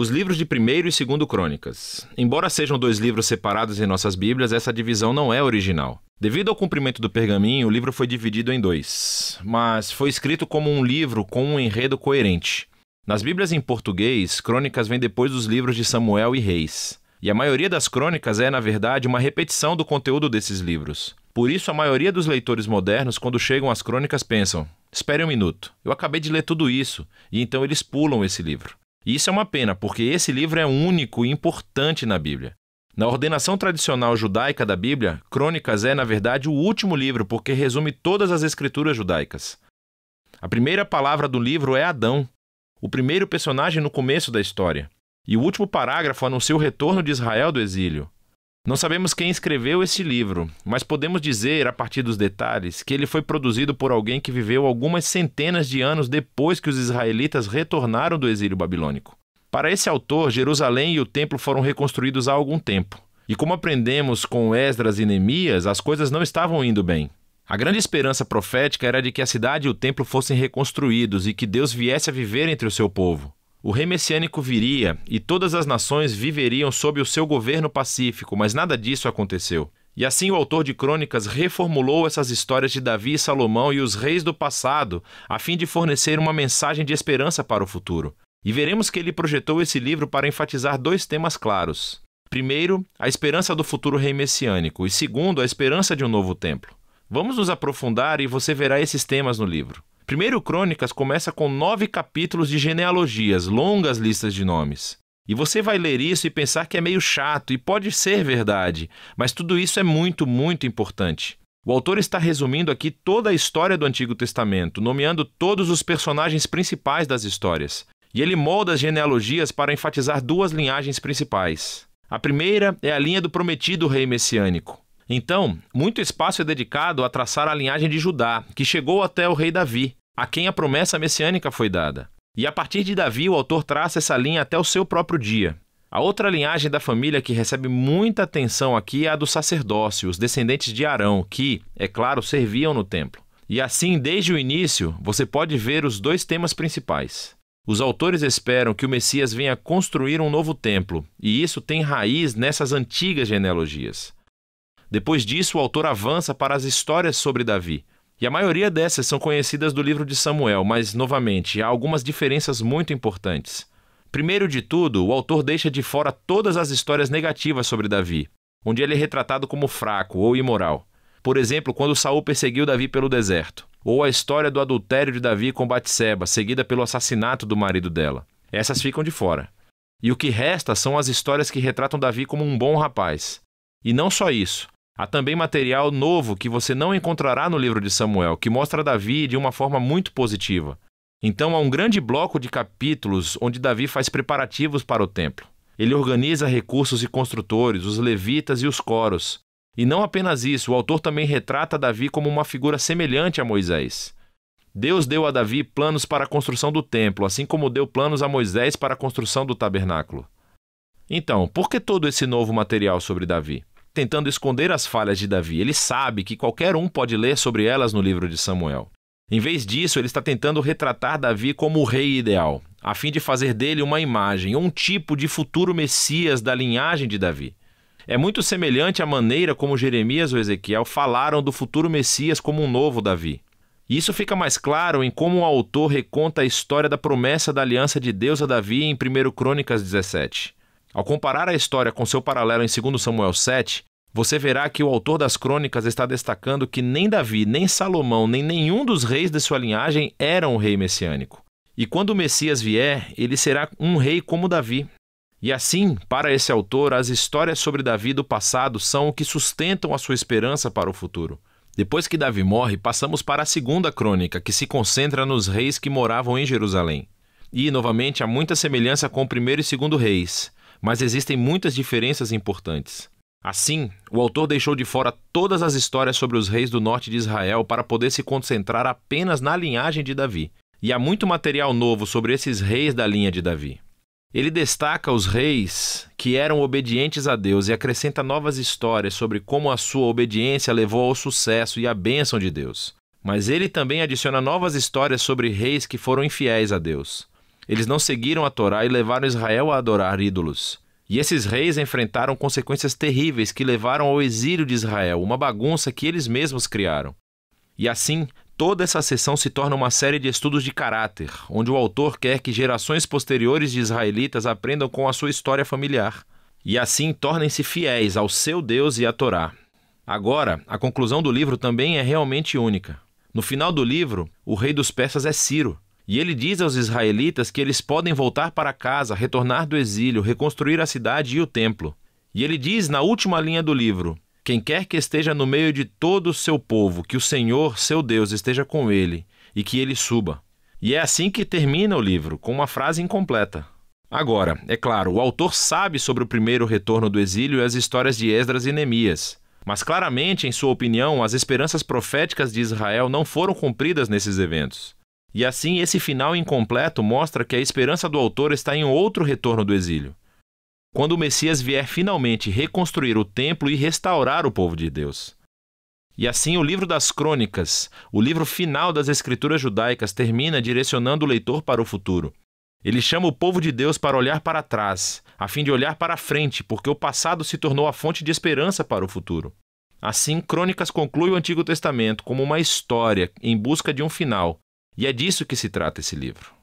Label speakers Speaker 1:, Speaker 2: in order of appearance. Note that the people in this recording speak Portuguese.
Speaker 1: Os livros de 1º e 2º Crônicas. Embora sejam 2 livros separados em nossas Bíblias, essa divisão não é original. Devido ao cumprimento do pergaminho, o livro foi dividido em 2, mas foi escrito como um livro com um enredo coerente. Nas Bíblias em português, Crônicas vem depois dos livros de Samuel e Reis. E a maioria das crônicas é, na verdade, uma repetição do conteúdo desses livros. Por isso, a maioria dos leitores modernos, quando chegam às crônicas, pensam: espere um minuto, eu acabei de ler tudo isso, e então eles pulam esse livro. E isso é uma pena, porque esse livro é único e importante na Bíblia. Na ordenação tradicional judaica da Bíblia, Crônicas é, na verdade, o último livro, porque resume todas as escrituras judaicas. A primeira palavra do livro é Adão, o primeiro personagem no começo da história. E o último parágrafo anuncia o retorno de Israel do exílio. Não sabemos quem escreveu esse livro, mas podemos dizer, a partir dos detalhes, que ele foi produzido por alguém que viveu algumas centenas de anos depois que os israelitas retornaram do exílio babilônico. Para esse autor, Jerusalém e o templo foram reconstruídos há algum tempo. E como aprendemos com Esdras e Neemias, as coisas não estavam indo bem. A grande esperança profética era de que a cidade e o templo fossem reconstruídos e que Deus viesse a viver entre o seu povo. O rei messiânico viria e todas as nações viveriam sob o seu governo pacífico, mas nada disso aconteceu. E assim o autor de Crônicas reformulou essas histórias de Davi e Salomão e os reis do passado, a fim de fornecer uma mensagem de esperança para o futuro. E veremos que ele projetou esse livro para enfatizar 2 temas claros. Primeiro, a esperança do futuro rei messiânico, e segundo, a esperança de um novo templo. Vamos nos aprofundar e você verá esses temas no livro. Primeiro Crônicas começa com 9 capítulos de genealogias, longas listas de nomes. E você vai ler isso e pensar que é meio chato, e pode ser verdade, mas tudo isso é muito, muito importante. O autor está resumindo aqui toda a história do Antigo Testamento, nomeando todos os personagens principais das histórias. E ele molda as genealogias para enfatizar 2 linhagens principais. A primeira é a linha do prometido rei messiânico. Então, muito espaço é dedicado a traçar a linhagem de Judá, que chegou até o rei Davi, a quem a promessa messiânica foi dada. E a partir de Davi, o autor traça essa linha até o seu próprio dia. A outra linhagem da família que recebe muita atenção aqui é a do sacerdócio, os descendentes de Arão, que, é claro, serviam no templo. E assim, desde o início, você pode ver os 2 temas principais. Os autores esperam que o Messias venha construir um novo templo, e isso tem raiz nessas antigas genealogias. Depois disso, o autor avança para as histórias sobre Davi. E a maioria dessas são conhecidas do livro de Samuel, mas, novamente, há algumas diferenças muito importantes. Primeiro de tudo, o autor deixa de fora todas as histórias negativas sobre Davi, onde ele é retratado como fraco ou imoral. Por exemplo, quando Saul perseguiu Davi pelo deserto, ou a história do adultério de Davi com Batseba, seguida pelo assassinato do marido dela. Essas ficam de fora. E o que resta são as histórias que retratam Davi como um bom rapaz. E não só isso. Há também material novo que você não encontrará no livro de Samuel, que mostra Davi de uma forma muito positiva. Então há um grande bloco de capítulos onde Davi faz preparativos para o templo. Ele organiza recursos e construtores, os levitas e os coros. E não apenas isso, o autor também retrata Davi como uma figura semelhante a Moisés. Deus deu a Davi planos para a construção do templo, assim como deu planos a Moisés para a construção do tabernáculo. Então, por que todo esse novo material sobre Davi? Tentando esconder as falhas de Davi, ele sabe que qualquer um pode ler sobre elas no livro de Samuel. Em vez disso, ele está tentando retratar Davi como o rei ideal, a fim de fazer dele uma imagem, um tipo de futuro Messias da linhagem de Davi. É muito semelhante à maneira como Jeremias ou Ezequiel falaram do futuro Messias como um novo Davi. E isso fica mais claro em como o autor reconta a história da promessa da aliança de Deus a Davi em 1 Crônicas 17. Ao comparar a história com seu paralelo em 2 Samuel 7, você verá que o autor das crônicas está destacando que nem Davi, nem Salomão, nem nenhum dos reis de sua linhagem eram o rei messiânico. E quando o Messias vier, ele será um rei como Davi. E assim, para esse autor, as histórias sobre Davi do passado são o que sustentam a sua esperança para o futuro. Depois que Davi morre, passamos para a 2ª crônica, que se concentra nos reis que moravam em Jerusalém. E, novamente, há muita semelhança com o 1º e 2º reis, mas existem muitas diferenças importantes. Assim, o autor deixou de fora todas as histórias sobre os reis do norte de Israel para poder se concentrar apenas na linhagem de Davi. E há muito material novo sobre esses reis da linha de Davi. Ele destaca os reis que eram obedientes a Deus e acrescenta novas histórias sobre como a sua obediência levou ao sucesso e à bênção de Deus. Mas ele também adiciona novas histórias sobre reis que foram infiéis a Deus. Eles não seguiram a Torá e levaram Israel a adorar ídolos. E esses reis enfrentaram consequências terríveis que levaram ao exílio de Israel, uma bagunça que eles mesmos criaram. E assim, toda essa sessão se torna uma série de estudos de caráter, onde o autor quer que gerações posteriores de israelitas aprendam com a sua história familiar. E assim tornem-se fiéis ao seu Deus e à Torá. Agora, a conclusão do livro também é realmente única. No final do livro, o rei dos persas é Ciro. E ele diz aos israelitas que eles podem voltar para casa, retornar do exílio, reconstruir a cidade e o templo. E ele diz na última linha do livro: quem quer que esteja no meio de todo o seu povo, que o Senhor, seu Deus, esteja com ele e que ele suba. E é assim que termina o livro, com uma frase incompleta. Agora, é claro, o autor sabe sobre o primeiro retorno do exílio e as histórias de Esdras e Neemias. Mas claramente, em sua opinião, as esperanças proféticas de Israel não foram cumpridas nesses eventos. E assim, esse final incompleto mostra que a esperança do autor está em outro retorno do exílio. Quando o Messias vier finalmente reconstruir o templo e restaurar o povo de Deus. E assim, o livro das Crônicas, o livro final das Escrituras judaicas, termina direcionando o leitor para o futuro. Ele chama o povo de Deus para olhar para trás, a fim de olhar para frente, porque o passado se tornou a fonte de esperança para o futuro. Assim, Crônicas conclui o Antigo Testamento como uma história em busca de um final. E é disso que se trata esse livro.